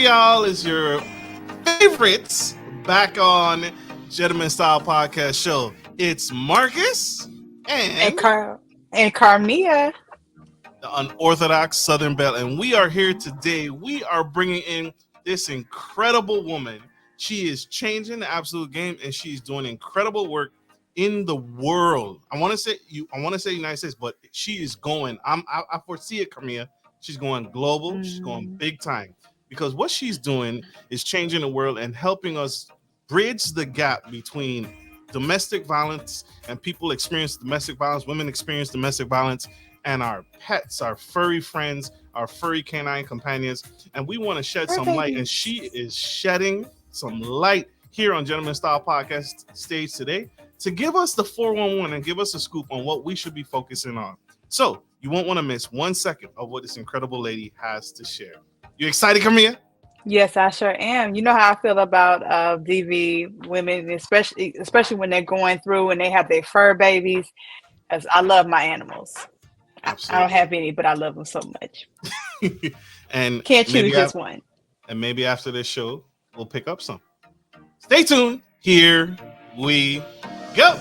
y'all. It's your favorites back on Gentleman Style Podcast Show. It's Marcus and Karmea. the unorthodox Southern Belle, and we are here today. We are bringing in this incredible woman. She is changing the absolute game, and she's doing incredible work in the world. I want to say United States, but she is going. I foresee it, Karmea. She's going global. She's going big time because what she's doing is changing the world and helping us bridge the gap between domestic violence and people experience domestic violence, women experience domestic violence, and our pets, our furry friends, our furry canine companions. And we want to shed some light, and she is shedding some light here on Gentleman Style Podcast stage today to give us the 411 and give us a scoop on what we should be focusing on. So you won't want to miss 1 second of what this incredible lady has to share. You excited, Karmea? Yes, I sure am. You know how I feel about DV women, especially when they're going through and they have their fur babies. As I love my animals. Absolutely. I don't have any, but I love them so much. And can't choose just one. And maybe after this show, we'll pick up some. Stay tuned. Here we go.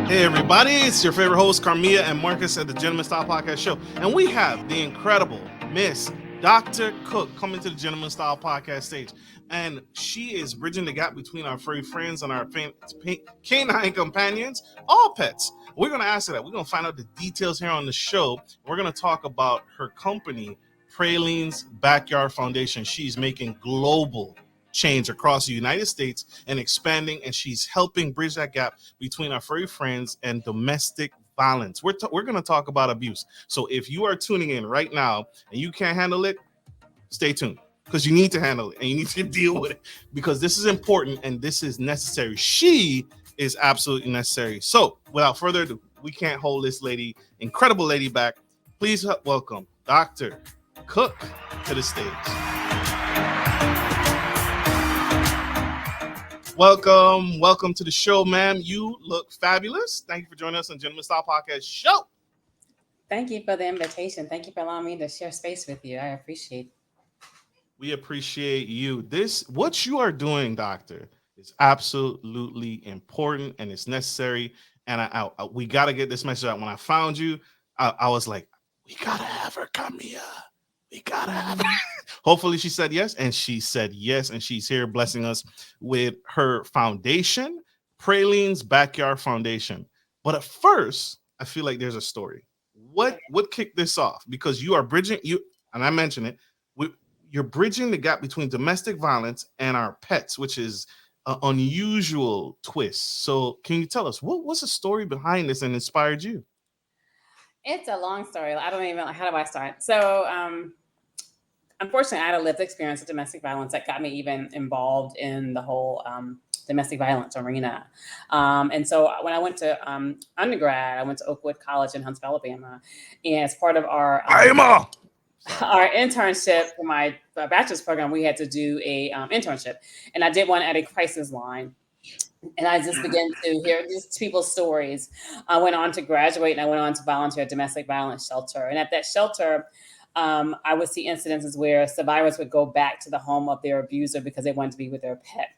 Hey everybody, it's your favorite host Karmea and Marcus at the Gentleman Style Podcast Show, and we have the incredible Miss Dr. Cook coming to the Gentleman Style Podcast stage, and she is bridging the gap between our furry friends and our canine companions, all pets. We're going to ask her that. We're going to find out the details here on the show. We're going to talk about her company, Prine's Backyard Foundation. She's making global change across the United States and expanding, and she's helping bridge that gap between our furry friends and domestic violence. We're going to talk about abuse. So if you are tuning in right now and you can't handle it, stay tuned, because you need to handle it and you need to deal with it, because this is important and this is necessary. She is absolutely necessary. So without further ado, we can't hold this lady, incredible lady, back. Please welcome Dr. Cook to the stage. Welcome to the show, ma'am. You look fabulous. Thank you for joining us on Gentleman Style Podcast Show. Thank you for the invitation. Thank you for allowing me to share space with you. I appreciate it. We appreciate you. What you are doing, doctor, is absolutely important and it's necessary. And we got to get this message out. When I found you, I was like, we got to have her come here. We gotta have her. Hopefully she said yes, and she said yes, and she's here blessing us with her foundation, Prine's Backyard Foundation. But at first, I feel like there's a story. What kicked this off? Because you are bridging, and I mentioned it, you're bridging the gap between domestic violence and our pets, which is an unusual twist. So can you tell us what was the story behind this and inspired you? It's a long story. I don't even know, how do I start? So, unfortunately, I had a lived experience of domestic violence that got me even involved in the whole domestic violence arena. And so when I went to undergrad, I went to Oakwood College in Huntsville, Alabama. And as part of our internship for my bachelor's program, we had to do a internship. And I did one at a crisis line. And I just began to hear these people's stories. I went on to graduate and I went on to volunteer at a domestic violence shelter. And at that shelter, I would see incidences where survivors would go back to the home of their abuser because they wanted to be with their pet.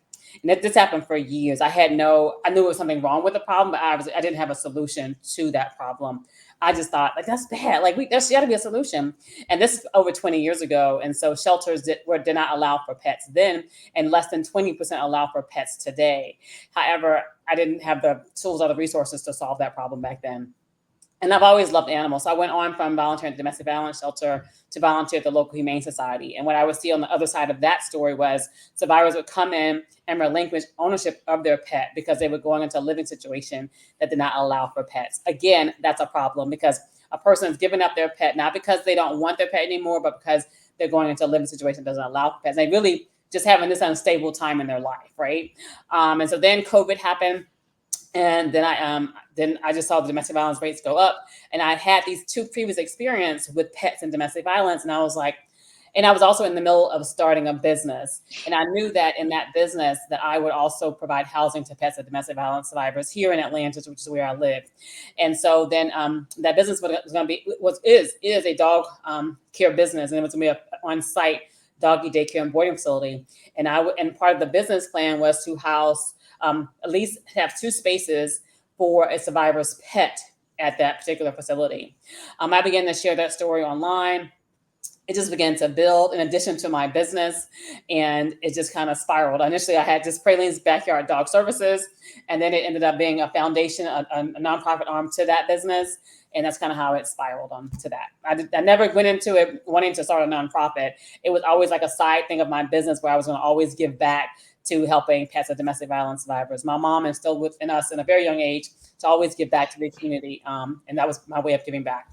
And this happened for years. I knew it was something wrong with the problem, but I didn't have a solution to that problem. I just thought, like, that's bad. Like, there's got to be a solution. And this is over 20 years ago. And so shelters did not allow for pets then, and less than 20% allow for pets today. However, I didn't have the tools or the resources to solve that problem back then. And I've always loved animals. So I went on from volunteering at the domestic violence shelter to volunteer at the local humane society. And what I would see on the other side of that story was survivors would come in and relinquish ownership of their pet because they were going into a living situation that did not allow for pets. Again, that's a problem because a person is giving up their pet, not because they don't want their pet anymore, but because they're going into a living situation that doesn't allow for pets. They really just having this unstable time in their life, right? And so then COVID happened. And then I just saw the domestic violence rates go up, and I had these two previous experiences with pets and domestic violence. And I was like, And I was also in the middle of starting a business. And I knew that in that business that I would also provide housing to pets of domestic violence survivors here in Atlanta, which is where I live. And so then that business was going to be, is a dog care business. And it was going to be an on-site doggy daycare and boarding facility. And part of the business plan was to house, at least have 2 spaces for a survivor's pet at that particular facility. I began to share that story online. It just began to build in addition to my business, and it just kind of spiraled. Initially, I had just Praline's Backyard Dog Services, and then it ended up being a foundation, a nonprofit arm to that business, and that's kind of how it spiraled on to that. I never went into it wanting to start a nonprofit. It was always like a side thing of my business where I was going to always give back to helping pets of domestic violence survivors. My mom instilled within us in a very young age to always give back to the community, and that was my way of giving back.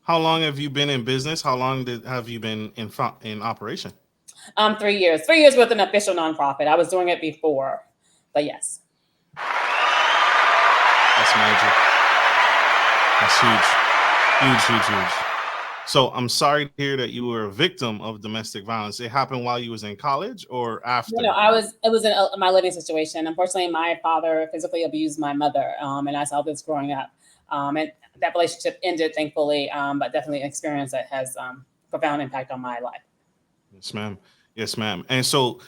How long have you been in business? How long have you been in operation? 3 years. 3 years with an official nonprofit. I was doing it before, but yes. That's major. That's huge. So I'm sorry to hear that you were a victim of domestic violence. It happened while you was in college or after? It was in my living situation. Unfortunately, my father physically abused my mother, and I saw this growing up. And that relationship ended, thankfully, but definitely an experience that has profound impact on my life. Yes, ma'am. And so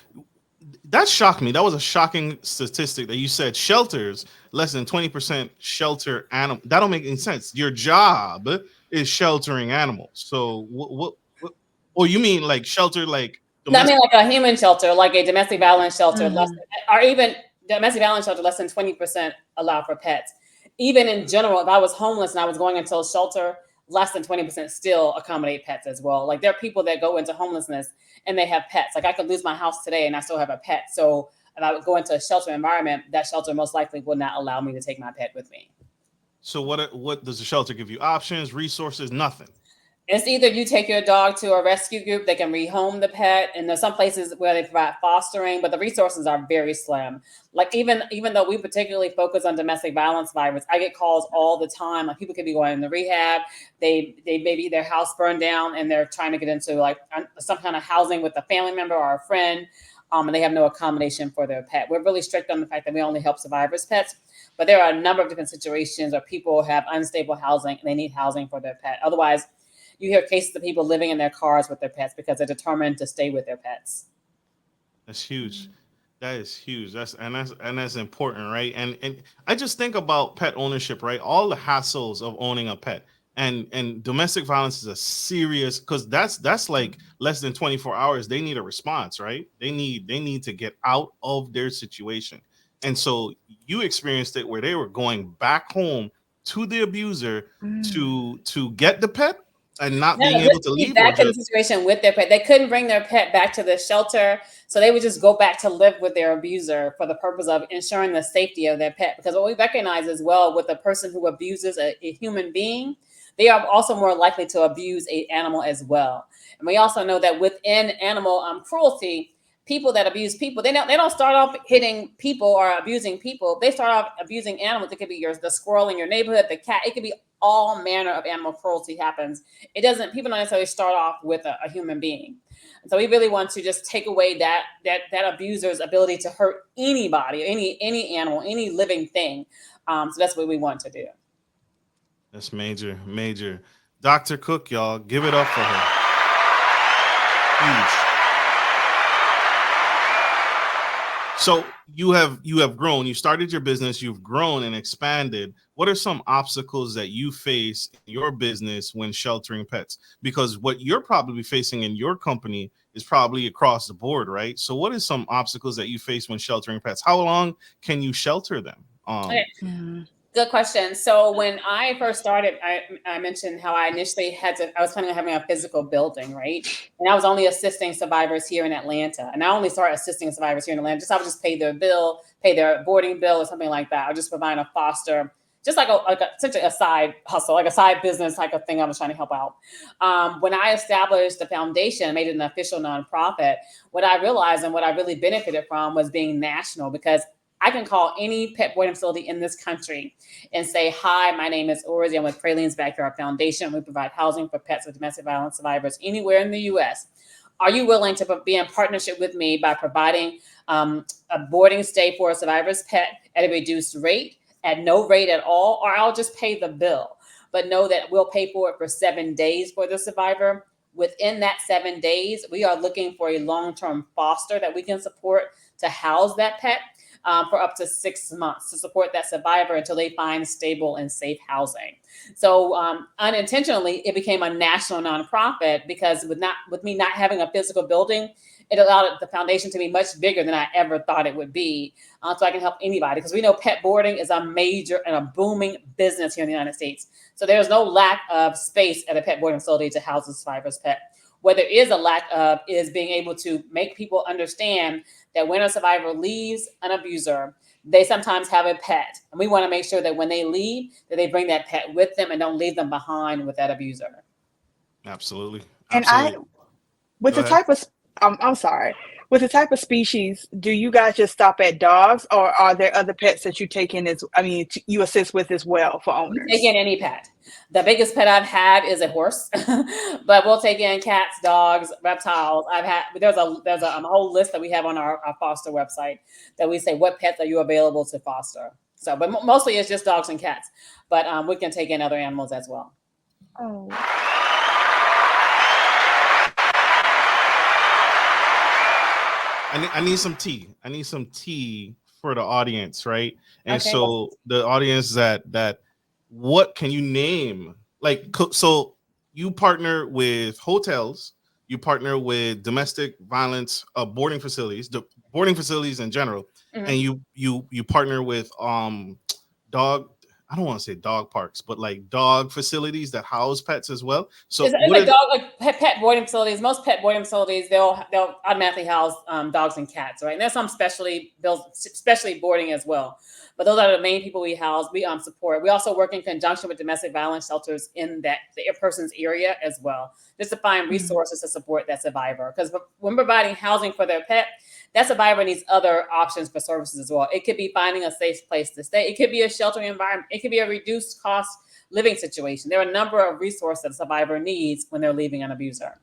that shocked me. That was a shocking statistic that you said shelters, less than 20% shelter animal. That don't make any sense. Your job is sheltering animals. So what or you mean like shelter like domestic? No, I mean like a human shelter, like a domestic violence shelter, Mm-hmm. or even domestic violence shelter, less than 20% allow for pets. Even in general, if I was homeless and I was going into a shelter, less than 20% still accommodate pets as well. Like there are people that go into homelessness and they have pets. Like I could lose my house today and I still have a pet. So if I would go into a shelter environment, that shelter most likely would not allow me to take my pet with me. So what does the shelter give you? Options, resources, nothing? It's either you take your dog to a rescue group, they can rehome the pet, and there's some places where they provide fostering, but the resources are very slim. Like even though we particularly focus on domestic violence survivors, I get calls all the time. Like people could be going into rehab, they maybe their house burned down and they're trying to get into like some kind of housing with a family member or a friend, and they have no accommodation for their pet. We're really strict on the fact that we only help survivors' pets, but there are a number of different situations where people have unstable housing and they need housing for their pet. Otherwise, you hear cases of people living in their cars with their pets because they're determined to stay with their pets. That's huge. That is huge. That's important, right? And I just think about pet ownership, right? All the hassles of owning a pet. And domestic violence is a serious, because that's like less than 24 hours. They need a response, right? They need to get out of their situation. And so you experienced it where they were going back home to the abuser to get the pet and not being able to leave. Back in the situation with their pet. They couldn't bring their pet back to the shelter. So they would just go back to live with their abuser for the purpose of ensuring the safety of their pet. Because what we recognize as well with a person who abuses a human being, they are also more likely to abuse an animal as well. And we also know that within animal cruelty, people that abuse people, they don't start off hitting people or abusing people. They start off abusing animals. It could be the squirrel in your neighborhood, the cat. It could be all manner of animal cruelty happens. People don't necessarily start off with a human being. And so we really want to just take away that abuser's ability to hurt anybody, any animal, any living thing. So that's what we want to do. That's major. Dr. Cook, y'all, give it up for her. Huge. So you have grown. You started your business. You've grown and expanded. What are some obstacles that you face in your business when sheltering pets? Because what you're probably facing in your company is probably across the board, right? So what are some obstacles that you face when sheltering pets? How long can you shelter them? Okay. Good question. So when I first started, I mentioned how I initially I was planning on having a physical building, right? And I was only assisting survivors here in Atlanta. And I only started assisting survivors here in Atlanta. I would just pay their bill, pay their boarding bill or something like that. Or just provide a foster, just like essentially a side hustle, like a side business type of thing I was trying to help out. When I established the foundation, made it an official nonprofit, what I realized and what I really benefited from was being national, because I can call any pet boarding facility in this country and say, hi, my name is Orazie. I'm with Prines Backyard Foundation. We provide housing for pets of domestic violence survivors anywhere in the U.S. Are you willing to be in partnership with me by providing a boarding stay for a survivor's pet at a reduced rate, at no rate at all, or I'll just pay the bill? But know that we'll pay for it for 7 days for the survivor. Within that 7 days, we are looking for a long-term foster that we can support to house that pet for up to 6 months to support that survivor until they find stable and safe housing. So unintentionally, it became a national nonprofit because with me not having a physical building, it allowed the foundation to be much bigger than I ever thought it would be. So I can help anybody, because we know pet boarding is a major and a booming business here in the United States. So there's no lack of space at a pet boarding facility to house a survivor's pet. What there is a lack of is being able to make people understand that when a survivor leaves an abuser, they sometimes have a pet. And we want to make sure that when they leave, that they bring that pet with them and don't leave them behind with that abuser. Absolutely. And with Go the ahead. type of, I'm sorry, with the type of species, do you guys just stop at dogs, or are there other pets that you take in you assist with as well for owners? We take in any pet. The biggest pet I've had is a horse, but we'll take in cats, dogs, reptiles. There's a whole list that we have on our foster website that we say, what pets are you available to foster? So, but mostly it's just dogs and cats, but we can take in other animals as well. Oh. I need some tea. I need some tea for the audience, right? And Okay. so the audience that what can you name? Like, so you partner with hotels, you partner with domestic violence boarding facilities, the boarding facilities in general, and you partner with dog. I don't want to say dog parks, but like dog facilities that house pets as well. So pet boarding facilities. Most pet boarding facilities, they'll automatically house dogs and cats, right? And there's some specially boarding as well. But those are the main people we house. We support. We also work in conjunction with domestic violence shelters in the person's area as well, just to find resources to support that survivor. Because when providing housing for their pet, that survivor needs other options for services as well. It could be finding a safe place to stay. It could be a sheltering environment. It could be a reduced cost living situation. There are a number of resources a survivor needs when they're leaving an abuser.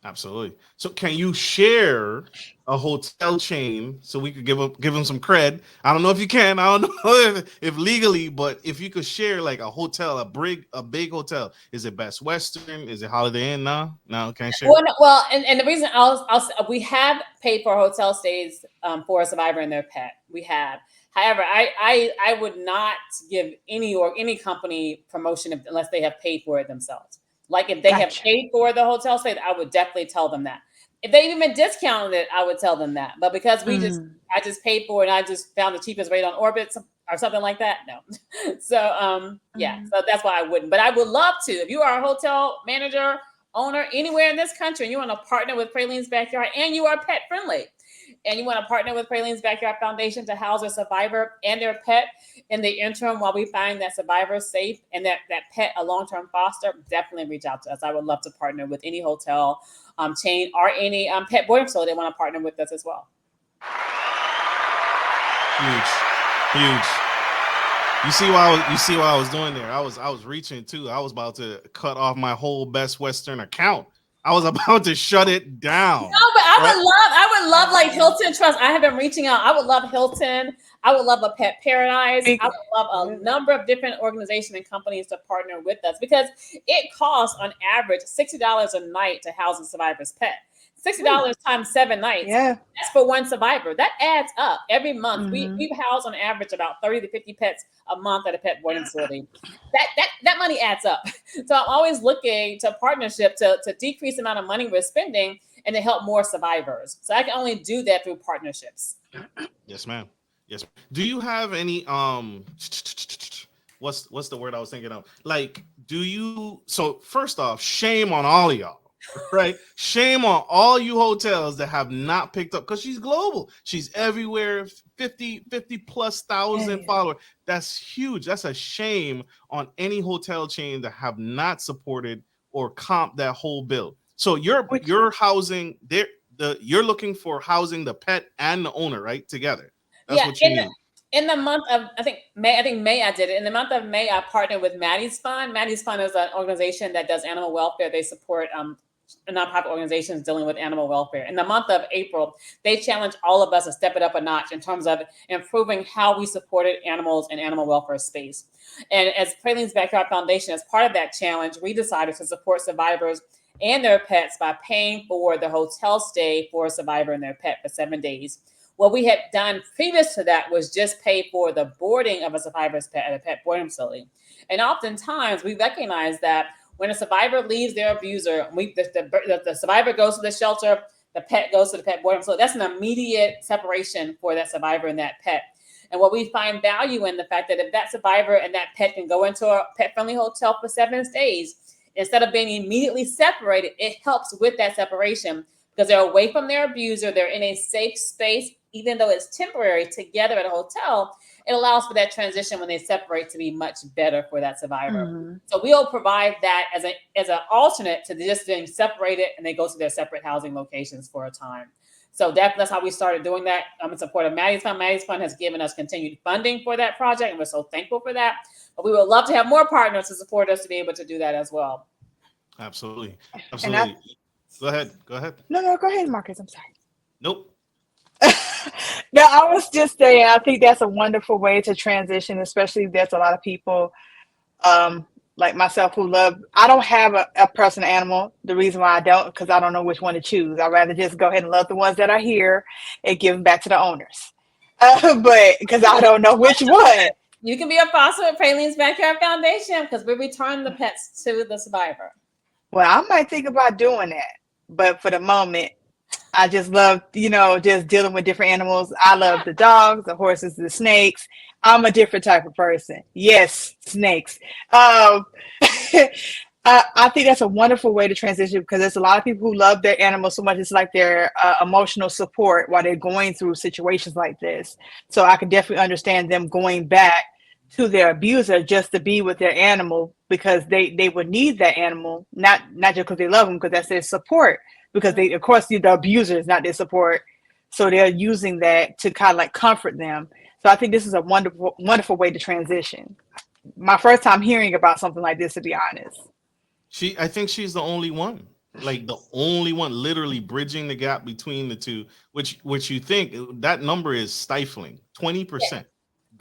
Absolutely. So can you share a hotel chain so we could give them some cred? I don't know if you can. I don't know if legally, but if you could share like a hotel, a big hotel. Is it Best Western? Is it Holiday Inn? No, can't share. Well, and the reason we have paid for hotel stays for a survivor and their pet. We have. However, I would not give any company promotion unless they have paid for it themselves. Like if they have paid for the hotel stay, I would definitely tell them that. If they even discounted it, I would tell them that. But because I just paid for it and I just found the cheapest rate on Orbit or something like that, no. So so that's why I wouldn't. But I would love to. If you are a hotel manager, owner anywhere in this country, and you want to partner with Praline's Backyard, and you are pet friendly, and you want to partner with Praline's Backyard Foundation to house a survivor and their pet in the interim while we find that survivor safe and that pet a long-term foster, definitely reach out to us. I would love to partner with any hotel chain or any pet boarding facility that want to partner with us as well. Huge. You see what I was doing there? I was reaching too. I was about to cut off my whole Best Western account. I was about to shut it down. No, but I would love like Hilton Trust. I have been reaching out. I would love Hilton. I would love a Pet Paradise. I would love a number of different organizations and companies to partner with us, because it costs on average $60 a night to house a survivor's pet. $60 times 7 nights. Yeah. That's for one survivor. That adds up every month. We house on average about 30 to 50 pets a month at a pet boarding facility. That money adds up. So I'm always looking to partnership to decrease the amount of money we're spending and to help more survivors. So I can only do that through partnerships. Yes, ma'am. Yes. Do you have any what's the word I was thinking of? Like, so first off, shame on all of y'all. Right? Shame on all you hotels that have not picked up, because she's global. She's everywhere, 50 plus thousand followers. That's huge. That's a shame on any hotel chain that have not supported or comped that whole bill. So you're housing there. You're looking for housing the pet and the owner, right? Together. That's what you need. In the month of, I think May I did it. In the month of May, I partnered with Maddie's Fund. Maddie's Fund is an organization that does animal welfare. They support nonprofit organizations dealing with animal welfare. In the month of April, they challenged all of us to step it up a notch in terms of improving how we supported animals in animal welfare space. And as Praline's Backyard Foundation, as part of that challenge, we decided to support survivors and their pets by paying for the hotel stay for a survivor and their pet for 7 days. What we had done previous to that was just pay for the boarding of a survivor's pet at a pet boarding facility. And oftentimes we recognize that when a survivor leaves their abuser, the survivor goes to the shelter, the pet goes to the pet boarding facility. That's an immediate separation for that survivor and that pet. And what we find value in the fact that if that survivor and that pet can go into a pet-friendly hotel for 7 days, instead of being immediately separated, it helps with that separation because they're away from their abuser. They're in a safe space, even though it's temporary, together at a hotel. It allows for that transition when they separate to be much better for that survivor. Mm-hmm. So we'll provide that as an alternate to just being separated, and they go to their separate housing locations for a time. So that's how we started doing that. I'm in support of Maddie's Fund. Maddie's Fund has given us continued funding for that project, and we're so thankful for that. But we would love to have more partners to support us to be able to do that as well. Absolutely. Absolutely. Go ahead. No, go ahead, Marcus. I'm sorry. Nope. No, I was just saying, I think that's a wonderful way to transition, especially if there's a lot of people like myself who I don't have a personal animal. The reason why I don't, because I don't know which one to choose. I'd rather just go ahead and love the ones that are here and give them back to the owners. But because I don't know which one. You can be a foster at Praline's Backyard Foundation because we return the pets to the survivor. Well, I might think about doing that. But for the moment, I just love, just dealing with different animals. I love the dogs, the horses, the snakes. I'm a different type of person. Yes, snakes. I think that's a wonderful way to transition because there's a lot of people who love their animals so much. It's like their emotional support while they're going through situations like this. So I can definitely understand them going back to their abuser just to be with their animal because they would need that animal, not just because they love them, because that's their support. Because of course, the abuser is not their support. So they're using that to kind of like comfort them. So I think this is a wonderful, wonderful way to transition. My first time hearing about something like this, to be honest. I think she's the only one, like the only one literally bridging the gap between the two, which you think that number is stifling, 20%. Yeah.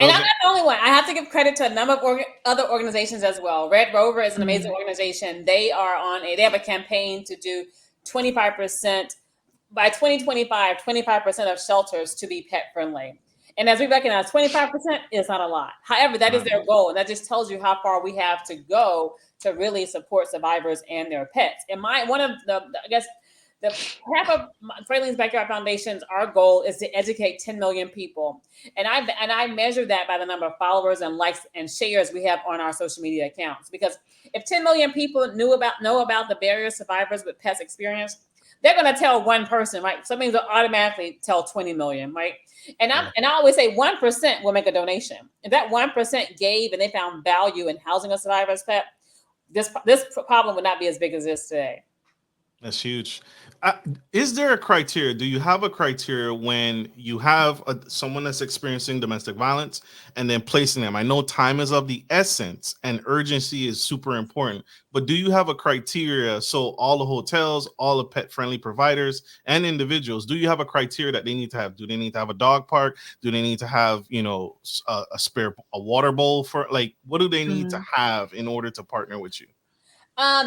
And I'm not the only one. I have to give credit to a number of other organizations as well. Red Rover is an amazing organization. They have a campaign to do 25% by 2025, 25% of shelters to be pet friendly. And as we recognize, 25% is not a lot. However, that is their goal. And that just tells you how far we have to go to really support survivors and their pets. And the half of Praline's Backyard Foundation's, our goal is to educate 10 million people. And I measure that by the number of followers and likes and shares we have on our social media accounts. Because if 10 million people know about the barriers survivors with pets experience, they're going to tell one person, right? So that means they'll automatically tell 20 million, right? And I always say 1% will make a donation. If that 1% gave and they found value in housing a survivor's pet, this problem would not be as big as this today. That's huge. Is there a criteria? Do you have a criteria when you have someone that's experiencing domestic violence and then placing them? I know time is of the essence and urgency is super important, but do you have a criteria? So all the hotels, all the pet-friendly providers and individuals, do you have a criteria that they need to have? Do they need to have a dog park? Do they need to have, a water bowl for, like, what do they need to have in order to partner with you?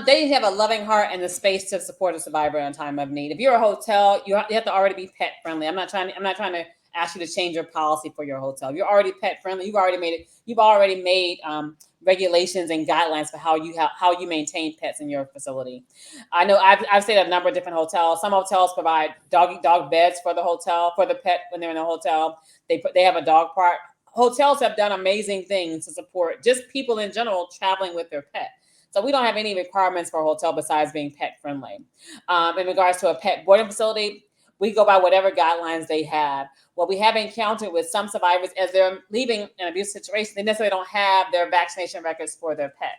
They have a loving heart and the space to support a survivor in a time of need. If you're a hotel, you have to already be pet friendly. I'm not trying to ask you to change your policy for your hotel. You're already pet friendly. You've already made regulations and guidelines for how you maintain pets in your facility. I know I've stayed at a number of different hotels. Some hotels provide dog beds for the pet when they're in the hotel. They have a dog park. Hotels have done amazing things to support just people in general traveling with their pet. So we don't have any requirements for a hotel besides being pet friendly. In regards to a pet boarding facility, we go by whatever guidelines they have. What we have encountered with some survivors as they're leaving an abuse situation, they necessarily don't have their vaccination records for their pet.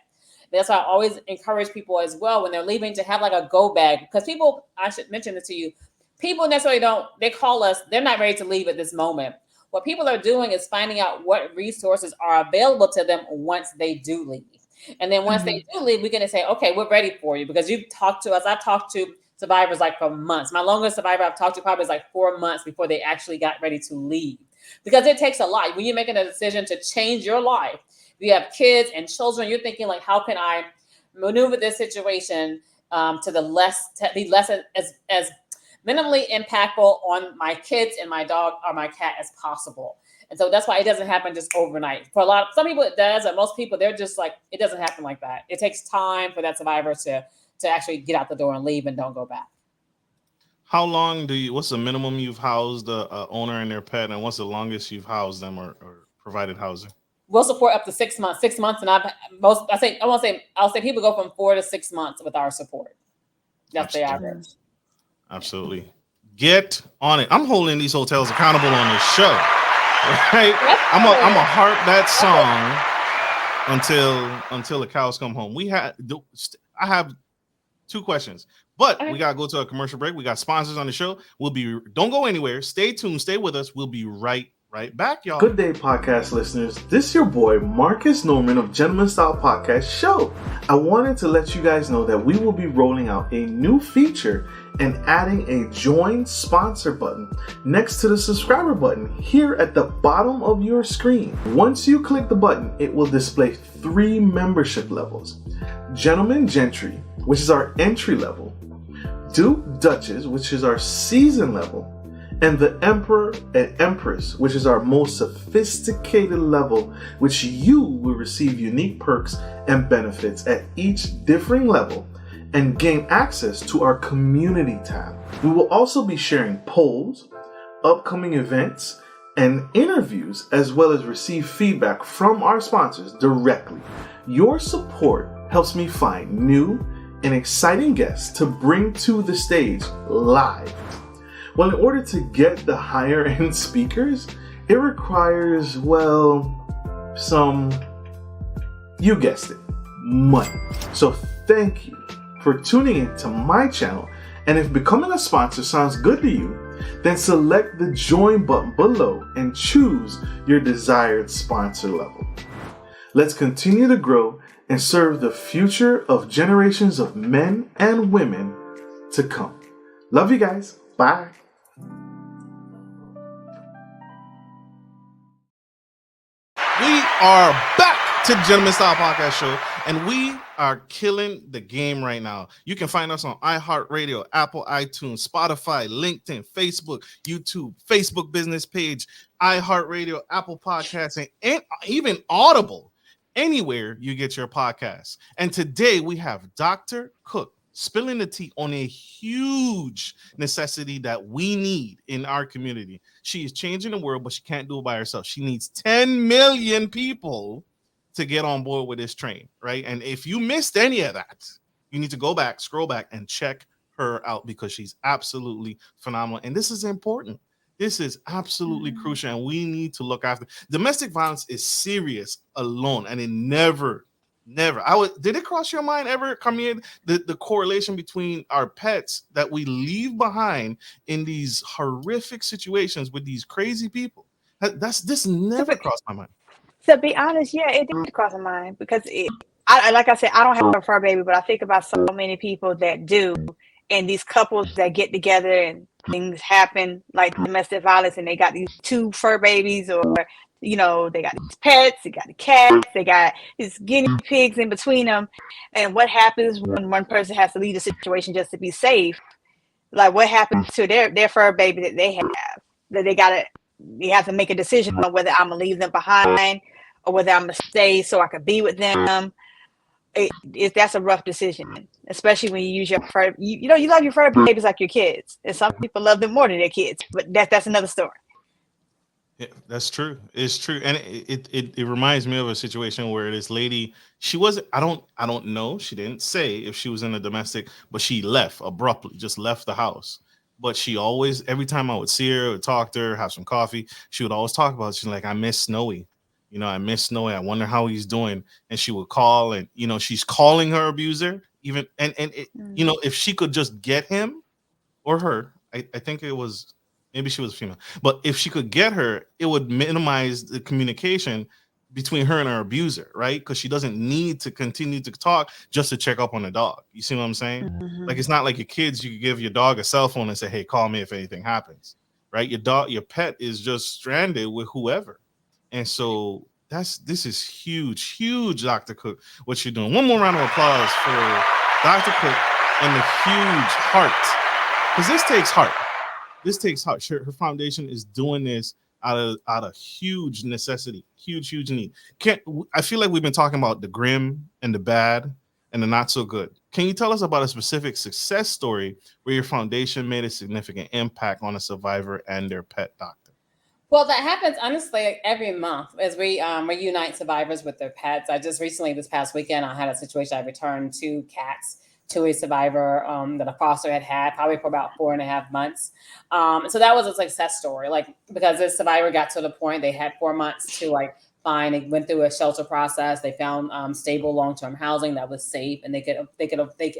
That's why I always encourage people as well when they're leaving to have like a go bag, because people, I should mention this to you, people necessarily they call us, they're not ready to leave at this moment. What people are doing is finding out what resources are available to them once they do leave. And then once they do leave, we're going to say, okay, we're ready for you because you've talked to us. I've talked to survivors like for months. My longest survivor I've talked to probably is like 4 months before they actually got ready to leave, because it takes a lot. When you're making a decision to change your life, you have kids and children, you're thinking like, how can I maneuver this situation to be less as minimally impactful on my kids and my dog or my cat as possible. And so that's why it doesn't happen just overnight. For some people it does, and most people, they're just like, it doesn't happen like that. It takes time for that survivor to actually get out the door and leave and don't go back. How long what's the minimum you've housed a owner and their pet, and what's the longest you've housed them or provided housing? We'll support up to 6 months. 6 months, and I'll say people go from 4 to 6 months with our support. That's the average. Absolutely. Get on it. I'm holding these hotels accountable on this show. Right? I'm a harp that song until the cows come home. I have 2 questions, but we gotta go to a commercial break. We got sponsors on the show. Don't go anywhere. Stay tuned. Stay with us. We'll be right back, y'all. Good day, podcast listeners. This is your boy Marcus Norman of Gentleman Style Podcast Show. I wanted to let you guys know that we will be rolling out a new feature and adding a join sponsor button next to the subscriber button here at the bottom of your screen. Once you click the button, it will display 3 membership levels: Gentleman Gentry, which is our entry level; Duke Duchess, which is our season level; and the Emperor and Empress, which is our most sophisticated level, which you will receive unique perks and benefits at each differing level and gain access to our community tab. We will also be sharing polls, upcoming events, and interviews, as well as receive feedback from our sponsors directly. Your support helps me find new and exciting guests to bring to the stage live. Well, in order to get the higher end speakers, it requires, you guessed it, money. So thank you for tuning in to my channel. And if becoming a sponsor sounds good to you, then select the join button below and choose your desired sponsor level. Let's continue to grow and serve the future of generations of men and women to come. Love you guys. Bye. We are back to the Gentleman Style Podcast Show, and we are killing the game right now. You can find us on iHeartRadio, Apple iTunes, Spotify, LinkedIn, Facebook, YouTube, Facebook business page, iHeartRadio, Apple Podcasts, and even Audible, anywhere you get your podcasts. And today we have Dr. Cook spilling the tea on a huge necessity that we need in our community. She is changing the world, but she can't do it by herself. She needs 10 million people to get on board with this train, right? And if you missed any of that, you need to go back, scroll back, and check her out because she's absolutely phenomenal. And this is important. This is absolutely crucial, and we need to look after. Domestic violence is serious alone, and it never. Did it cross your mind ever, Karmea, the correlation between our pets that we leave behind in these horrific situations with these crazy people? This never crossed my mind. To be honest, yeah, it did cross my mind because like I said, I don't have a fur baby, but I think about so many people that do, and these couples that get together and things happen like domestic violence, and they got these 2 fur babies, or they got these pets, they got the cats, they got these guinea pigs in between them. And what happens when one person has to leave the situation just to be safe? Like, what happens to their fur baby that they have? That they have to make a decision on whether I'm gonna leave them behind or whether I'm gonna stay so I could be with them. That's a rough decision, especially when you use your fur. You love your fur babies like your kids, and some people love them more than their kids. But that's another story. Yeah, that's true. It's true, and it reminds me of a situation where this lady, she wasn't. I don't know. She didn't say if she was in a domestic, but she left abruptly, just left the house. But she always, every time I would see her or talk to her, have some coffee, she would always talk about it. She's like, I miss Snowy. I miss Snowy. I wonder how he's doing. And she would call, and she's calling her abuser even. And if she could just get him or her, I think it was Maybe she was a female. But if she could get her, it would minimize the communication between her and her abuser, right? Because she doesn't need to continue to talk just to check up on the dog. You see what I'm saying? Like, it's not like your kids, you could give your dog a cell phone and say, hey, call me if anything happens, right? Your pet is just stranded with whoever. And so this is huge, Dr. Cook, what you're doing. One more round of applause for Dr. Cook and the huge heart. Because this takes heart. This takes heart. Her foundation is doing this out of huge necessity, huge need. I feel like we've been talking about the grim and the bad and the not so good. Can you tell us about a specific success story where your foundation made a significant impact on a survivor and their pet doctor? Well, that happens honestly every month as we reunite survivors with their pets. I just recently, this past weekend, I had a situation. I returned 2 cats to a survivor that a foster had probably for about 4.5 months. So that was a success story, like, because this survivor got to the point they had 4 months to find. They went through a shelter process. They found stable long-term housing that was safe, and they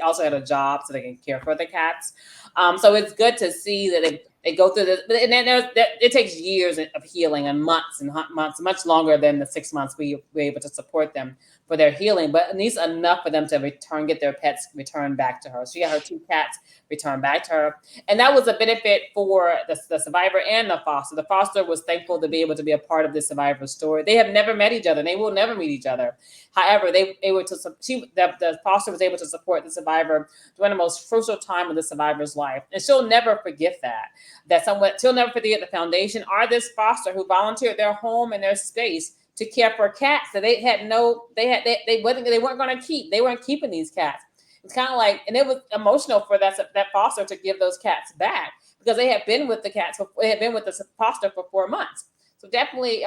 also had a job so they can care for the cats. So it's good to see that they go through this, and then it takes years of healing and months, much longer than the 6 months we were able to support them for their healing, but at least enough for them to get their pets returned back to her. So she got her 2 cats returned back to her. And that was a benefit for the survivor and the foster. The foster was thankful to be able to be a part of this survivor's story. They have never met each other. They will never meet each other. However, the foster was able to support the survivor during the most crucial time of the survivor's life. And she'll never forget she'll never forget the foundation or this foster who volunteered their home and their space to care for cats that they weren't going to keep. They weren't keeping these cats. It's kind of like, and it was emotional for that foster to give those cats back because they had been with the foster for 4 months. So definitely,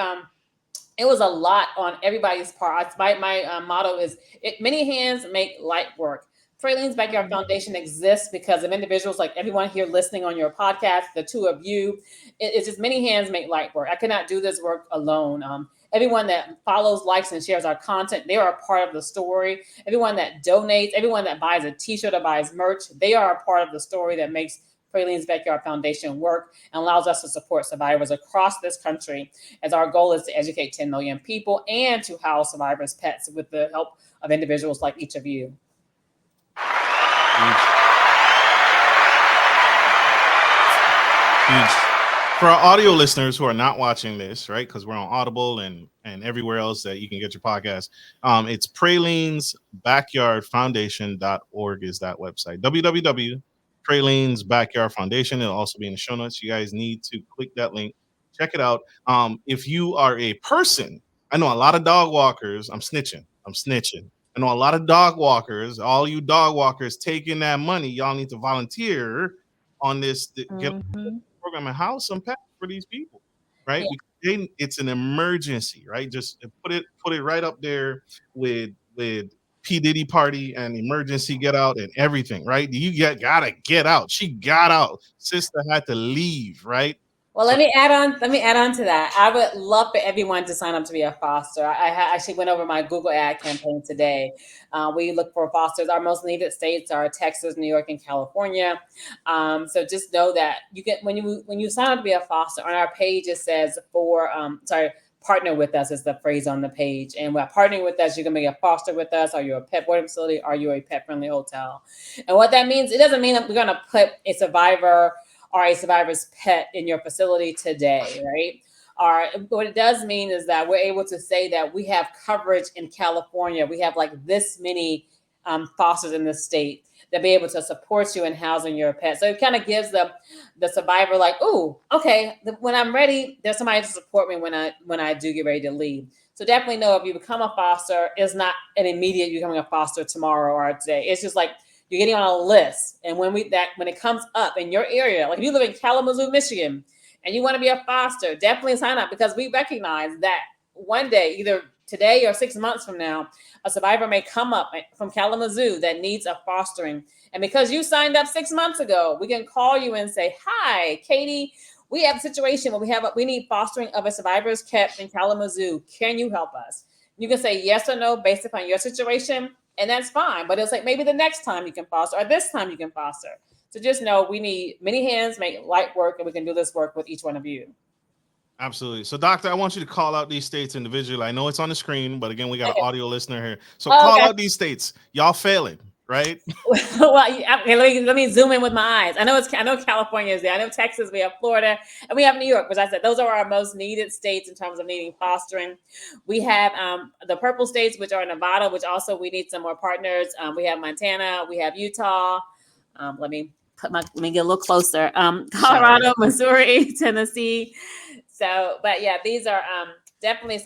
it was a lot on everybody's part. My motto is, many hands make light work. Praline's Backyard Foundation exists because of individuals like everyone here listening on your podcast, the 2 of you. It's just many hands make light work. I could not do this work alone. Everyone that follows, likes, and shares our content, they are a part of the story. Everyone that donates, everyone that buys a t-shirt or buys merch, they are a part of the story that makes Praline's Backyard Foundation work and allows us to support survivors across this country, as our goal is to educate 10 million people and to house survivors' pets with the help of individuals like each of you. Huge. For our audio listeners who are not watching this, right, because we're on Audible and everywhere else that you can get your podcast, it's pralinesbackyardfoundation.org is that website. www.pralinesbackyardfoundation. It'll also be in the show notes. You guys need to click that link. Check it out. If you are a person, I know a lot of dog walkers. I'm snitching. I know a lot of dog walkers. All you dog walkers taking that money, y'all need to volunteer on this. Get program and house some pets for these people, right? Yeah. Because it's an emergency, right? Just put it right up there with P. Diddy party and emergency get out and everything, right? Gotta get out. She got out. Sister had to leave, right? Well, let me add on to that. I would love for everyone to sign up to be a foster. I actually went over my Google ad campaign today. We look for fosters. Our most needed states are Texas, New York, and California. So just know that you get when you sign up to be a foster, on our page it says partner with us is the phrase on the page. And by partnering with us, you can be a foster with us. Are you a pet boarding facility? Are you a pet friendly hotel? And what that means, it doesn't mean that we're going to put a survivor or a survivor's pet in your facility today, right? What it does mean is that we're able to say that we have coverage in California. We have like this many fosters in the state that be able to support you in housing your pet. So it kind of gives the survivor like, oh, okay, when I'm ready, there's somebody to support me when I do get ready to leave. So definitely know if you become a foster, it's not an immediate you're becoming a foster tomorrow or today. It's just like you're getting on a list. And when it comes up in your area, like if you live in Kalamazoo, Michigan, and you want to be a foster, definitely sign up, because we recognize that one day, either today or 6 months from now, a survivor may come up from Kalamazoo that needs a fostering. And because you signed up 6 months ago, we can call you and say, hi, Katie, we have a situation where we need fostering of a survivor's cat in Kalamazoo. Can you help us? You can say yes or no based upon your situation, and that's fine. But it's like maybe the next time you can foster or this time you can foster. So just know we need many hands, make light work, and we can do this work with each one of you. Absolutely. So, Doctor, I want you to call out these states individually. I know it's on the screen, but again, we got an audio listener here. So call out these states. Y'all failing, right? Well, okay, let me zoom in with my eyes. I know California is there. I know Texas. We have Florida, and we have New York, which I said those are our most needed states in terms of needing fostering. We have the purple states, which are Nevada, which also we need some more partners. We have Montana. We have Utah. Let me get a little closer. Colorado, Missouri, Tennessee. So, but yeah, these are definitely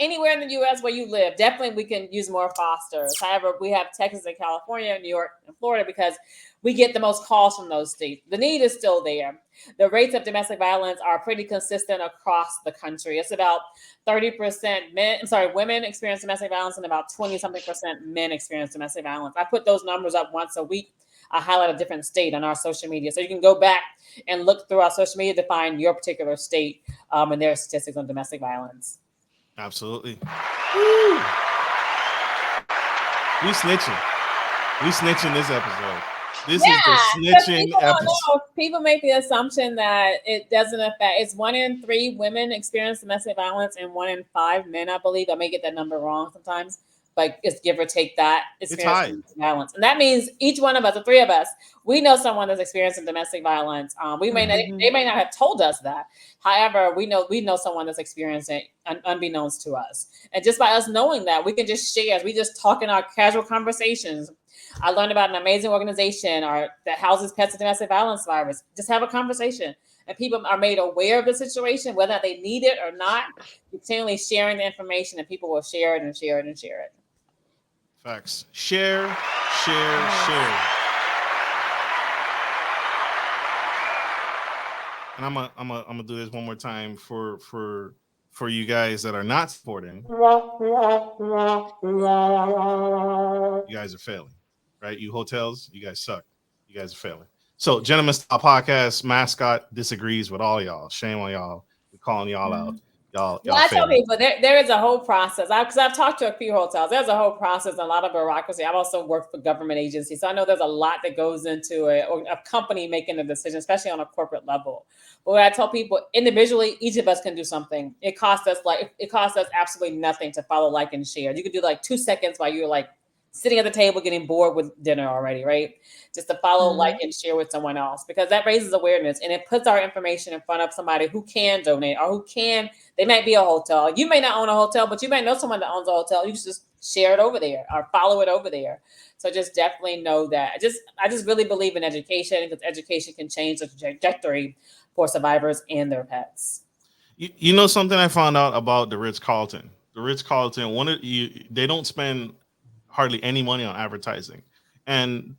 anywhere in the U.S. where you live. Definitely, we can use more fosters. However, we have Texas and California, New York and Florida because we get the most calls from those states. The need is still there. The rates of domestic violence are pretty consistent across the country. It's about 30% women experience domestic violence, and about 20-something% men experience domestic violence. I put those numbers up once a week. I highlight a different state on our social media. So you can go back and look through our social media to find your particular state and their statistics on domestic violence. Absolutely. Woo. We snitching this episode. This is the snitching episode. People make the assumption that it doesn't affect. It's 1 in 3 women experience domestic violence and 1 in 5 men, I believe. I may get that number wrong sometimes. But it's give or take that experience violence. And that means each one of us, the 3 of us, we know someone that's experiencing domestic violence. They may not have told us that. However, we know someone that's experiencing it unbeknownst to us. And just by us knowing that, we can just share. We just talk in our casual conversations. I learned about an amazing organization that houses pets with domestic violence survivors. Just have a conversation. And people are made aware of the situation, whether they need it or not. Continually sharing the information, and people will share it and share it and share it. Facts. Share. And I'm gonna do this one more time for you guys that are not supporting. You guys are failing, right? You hotels, you guys suck. You guys are failing. So, Gentlemen Style Podcast mascot disagrees with all y'all. Shame on y'all. We're calling y'all out. Y'all I tell people there is a whole process. Because I've talked to a few hotels. There's a whole process, a lot of bureaucracy. I've also worked for government agencies, so I know there's a lot that goes into a company making a decision, especially on a corporate level. But when I tell people individually, each of us can do something. It costs us absolutely nothing to follow, like, and share. You could do like 2 seconds while you're like sitting at the table getting bored with dinner already, right? Just to follow, like, and share with someone else, because that raises awareness and it puts our information in front of somebody who can donate or they might be a hotel. You may not own a hotel, but you may know someone that owns a hotel. You just share it over there or follow it over there. So just definitely know that. I just really believe in education, because education can change the trajectory for survivors and their pets. You know something I found out about the Ritz-Carlton? The Ritz-Carlton, they don't spend hardly any money on advertising. And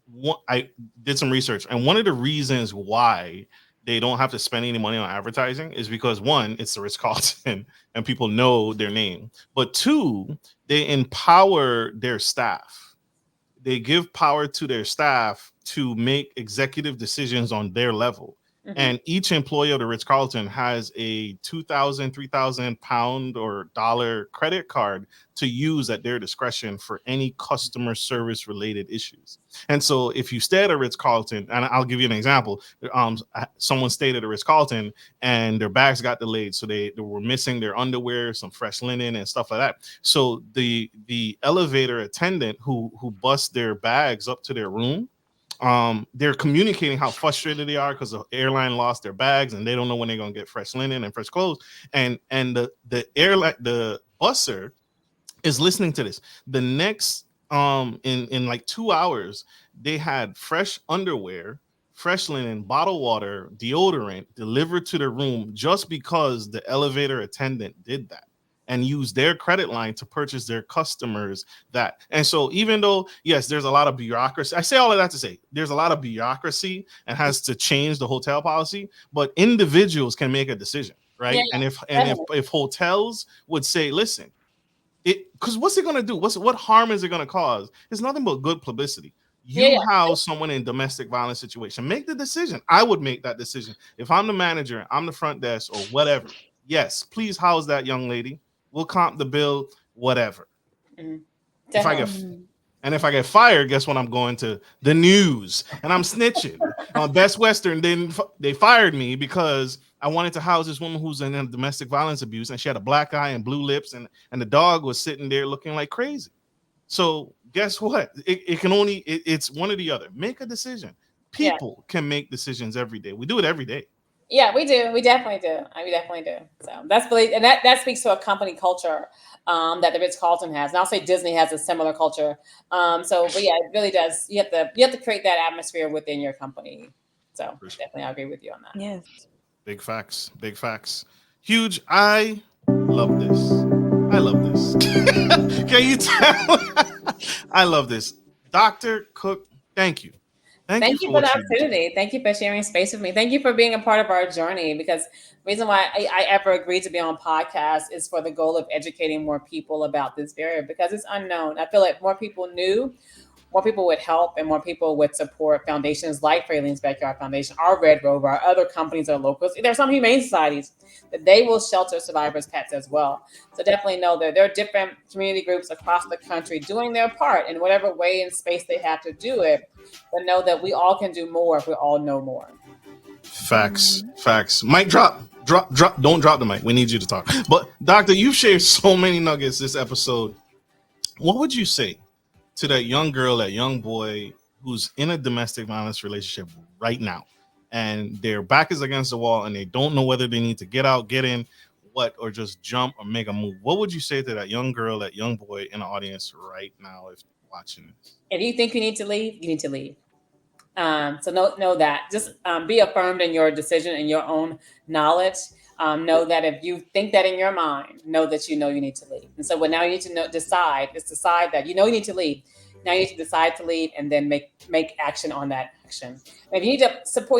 I did some research, and one of the reasons why they don't have to spend any money on advertising is because, 1, it's the Ritz-Carlton and people know their name. But 2, they empower their staff. They give power to their staff to make executive decisions on their level. Mm-hmm. And each employee of the Ritz-Carlton has a 2,000, 3,000 pound or dollar credit card to use at their discretion for any customer service related issues. And so if you stay at a Ritz-Carlton, and I'll give you an example, someone stayed at a Ritz-Carlton and their bags got delayed. So they were missing their underwear, some fresh linen and stuff like that. So the elevator attendant who busts their bags up to their room, they're communicating how frustrated they are because the airline lost their bags and they don't know when they're going to get fresh linen and fresh clothes. And the busser is listening to this. The next in like 2 hours, they had fresh underwear, fresh linen, bottled water, deodorant delivered to their room just because the elevator attendant did that and use their credit line to purchase their customers that. And so even though, yes, there's a lot of bureaucracy, I say all of that to say there's a lot of bureaucracy and has to change the hotel policy, but individuals can make a decision, right? Yeah, if hotels would say, listen, because what's it going to do? What harm is it going to cause? It's nothing but good publicity. You house someone in domestic violence situation. Make the decision. I would make that decision. If I'm the manager, I'm the front desk or whatever. Yes, please house that young lady. We'll comp the bill, whatever. Mm-hmm. And if I get fired, guess what? I'm going to the news and I'm snitching on Best Western. Then they fired me because I wanted to house this woman who's in domestic violence abuse, and she had a black eye and blue lips, and the dog was sitting there looking like crazy. So guess what? It can only it's one or the other. Make a decision. People can make decisions every day. We do it every day. Yeah, we do. We definitely do. We definitely do. So that's really, and that speaks to a company culture that the Ritz-Carlton has. And I'll say Disney has a similar culture. But yeah, it really does. You have to create that atmosphere within your company. So definitely, I agree with you on that. Yes. Big facts. Big facts. Huge. I love this. I love this. Can you tell? I love this. Dr. Cook, thank you. Thank you for the opportunity. Thank you for sharing space with me. Thank you for being a part of our journey, because the reason why I ever agreed to be on podcast is for the goal of educating more people about this barrier, because it's unknown. I feel like more people knew, more people would help, and more people would support foundations like Pralines Backyard Foundation, our Red Rover, our other companies or locals. There's some humane societies that they will shelter survivors' pets as well. So definitely know that there are different community groups across the country doing their part in whatever way and space they have to do it. But know that we all can do more if we all know more. Facts. Mic drop. Don't drop the mic. We need you to talk. But Doctor, you've shared so many nuggets this episode. What would you say to that young girl, that young boy who's in a domestic violence relationship right now, and their back is against the wall and they don't know whether they need to get out, get in, or just jump or make a move? What would you say to that young girl, that young boy in the audience right now if watching this? If you think you need to leave, you need to leave. So know that. Just be affirmed in your decision and your own knowledge. Know that if you think that in your mind, know that you need to leave. And so what now you need to decide that you need to leave. Now you need to decide to leave, and then make action on that action. And if you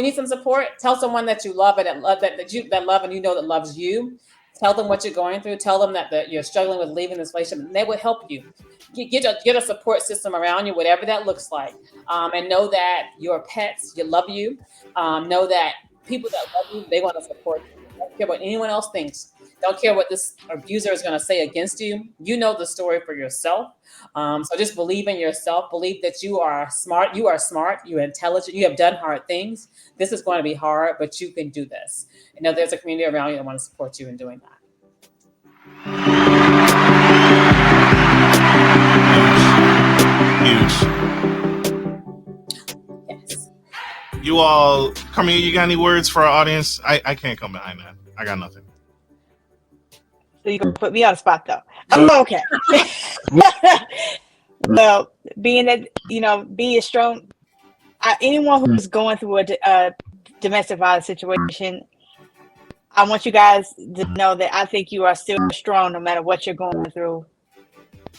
need some support, tell someone that you love and that love and that loves you. Tell them what you're going through. Tell them that you're struggling with leaving this relationship, and they will help you. Get a support system around you, whatever that looks like. And know that your pets, love you. Know that people that love you, they want to support you. Don't care what anyone else thinks. Don't care what this abuser is going to say against you. You know the story for yourself. So just believe in yourself. Believe that you are smart. You are smart. You're intelligent. You have done hard things. This is going to be hard, but you can do this. And know there's a community around you that want to support you in doing that. Huge. Yes. You all, Karmea, you got any words for our audience? I can't come behind that. I got nothing. So you can put me on the spot though. I'm okay. Well, being a strong, anyone who's going through a domestic violence situation, I want you guys to know that I think you are still strong no matter what you're going through.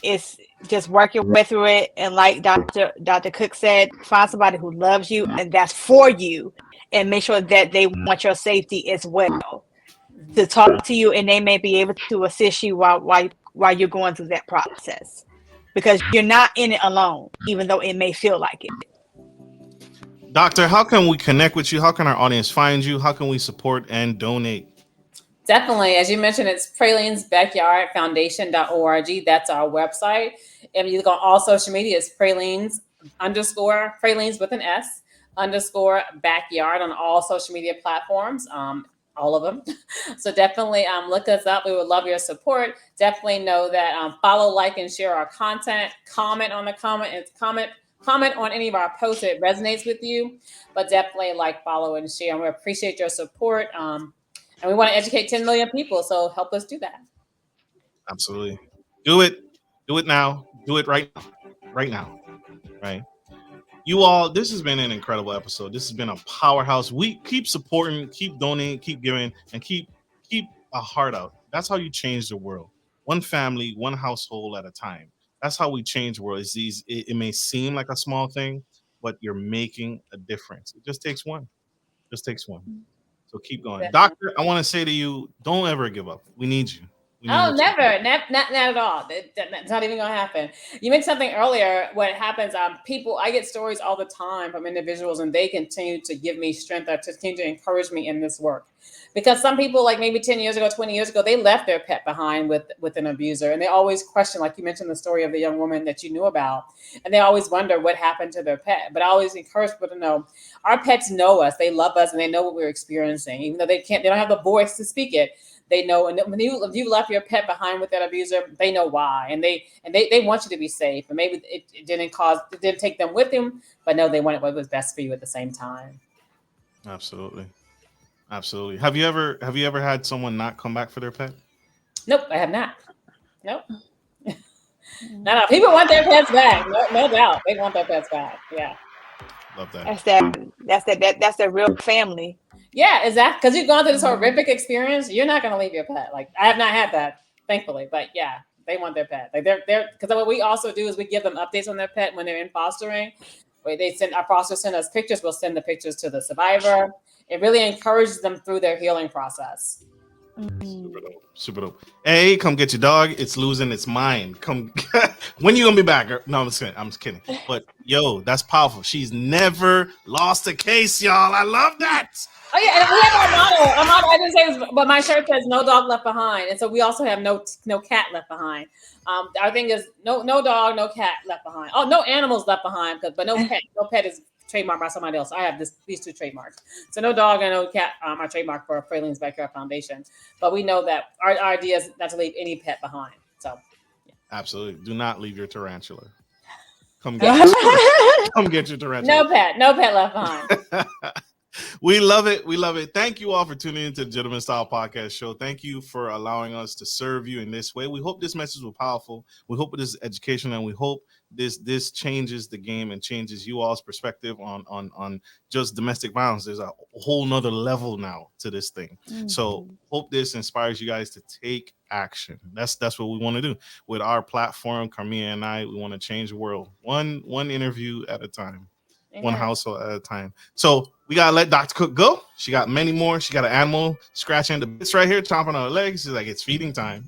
It's just work your way through it. And like Dr. Cook said, find somebody who loves you and that's for you, and make sure that they want your safety as well, to talk to you, and they may be able to assist you while you're going through that process, because you're not in it alone, even though it may feel like it. Doctor, how can we connect with you? How can our audience find you? How can we support and donate? Definitely. As you mentioned, it's Pralines Backyard Foundation.org. That's our website. And you go on all social media. It's Pralines with an S _backyard on all social media platforms. All of them. So definitely look us up. We would love your support. Definitely know that follow, like, and share our content. Comment on the comment on any of our posts if it resonates with you. But definitely follow, and share. And we appreciate your support. And we want to educate 10 million people. So help us do that. Absolutely. Do it. Do it now. Do it right now. Right now. Right. You all, this has been an incredible episode. This has been a powerhouse. We keep supporting, keep donating, keep giving, and keep a heart out. That's how you change the world. One family, one household at a time. That's how we change the world. It may seem like a small thing, but you're making a difference. It just takes one. So keep going. Doctor, I want to say to you, don't ever give up. We need you. Oh, never, not at all. That's not even gonna happen. You mentioned something earlier. What happens? People, I get stories all the time from individuals, and they continue to give me strength or to continue to encourage me in this work. Because some people, like maybe 10 years ago, 20 years ago, they left their pet behind with an abuser, and they always question, like you mentioned the story of the young woman that you knew about, and they always wonder what happened to their pet. But I always encourage people to know our pets know us, they love us, and they know what we're experiencing, even though they don't have the voice to speak it. They know, and when you left your pet behind with that abuser, they know why, and they want you to be safe. And maybe it didn't take them with them, but no, they wanted what was best for you at the same time. Absolutely. Have you ever had someone not come back for their pet? Nope, I have not. Nope. No, people want their pets back. No doubt, they want their pets back. Yeah. Love that. That's that real family. Yeah, exactly. Because you've gone through this horrific experience, you're not going to leave your pet. Like, I have not had that, thankfully. But yeah, they want their pet. Like they're because what we also do is we give them updates on their pet when they're in fostering. Our foster send us pictures. We'll send the pictures to the survivor. It really encourages them through their healing process. Super dope. Hey, come get your dog. It's losing its mind. Come. When you gonna be back? No, I'm just kidding. But yo, that's powerful. She's never lost a case, y'all. I love that. Oh yeah, and we have our motto. Our motto, I didn't say this, but my shirt says "No dog left behind," and so we also have no cat left behind. Our thing is no dog, no cat left behind. Oh, no animals left behind, but no pet. No pet is trademarked by somebody else. I have these two trademarks. So no dog and no cat are trademarked for Pralines Backyard Foundation. But we know that our idea is not to leave any pet behind. So yeah. Absolutely, do not leave your tarantula. Come get your tarantula. No pet left behind. We love it. Thank you all for tuning into the Gentleman Style Podcast Show. Thank you for allowing us to serve you in this way. We hope this message was powerful. We hope it is educational, and we hope this changes the game and changes you all's perspective on just domestic violence. There's a whole nother level now to this thing. Mm-hmm. So hope this inspires you guys to take action. That's what we want to do with our platform. Karmea and I, we want to change the world one interview at a time. Amen. One household at a time. So we gotta let Dr. Cook go. She got many more. She got an animal scratching the bits right here, chomping on her legs. She's like, it's feeding time.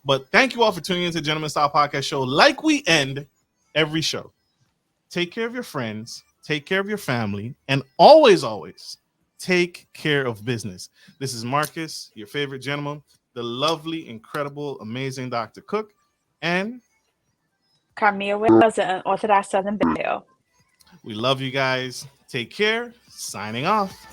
But thank you all for tuning into the Gentleman Style Podcast Show. Like we end every show, take care of your friends, take care of your family, and always take care of business. This is Marcus, your favorite gentleman, the lovely, incredible, amazing Dr. Cook, and Karmea Wells, an Orthodox Southern Belle. We love you guys. Take care. Signing off.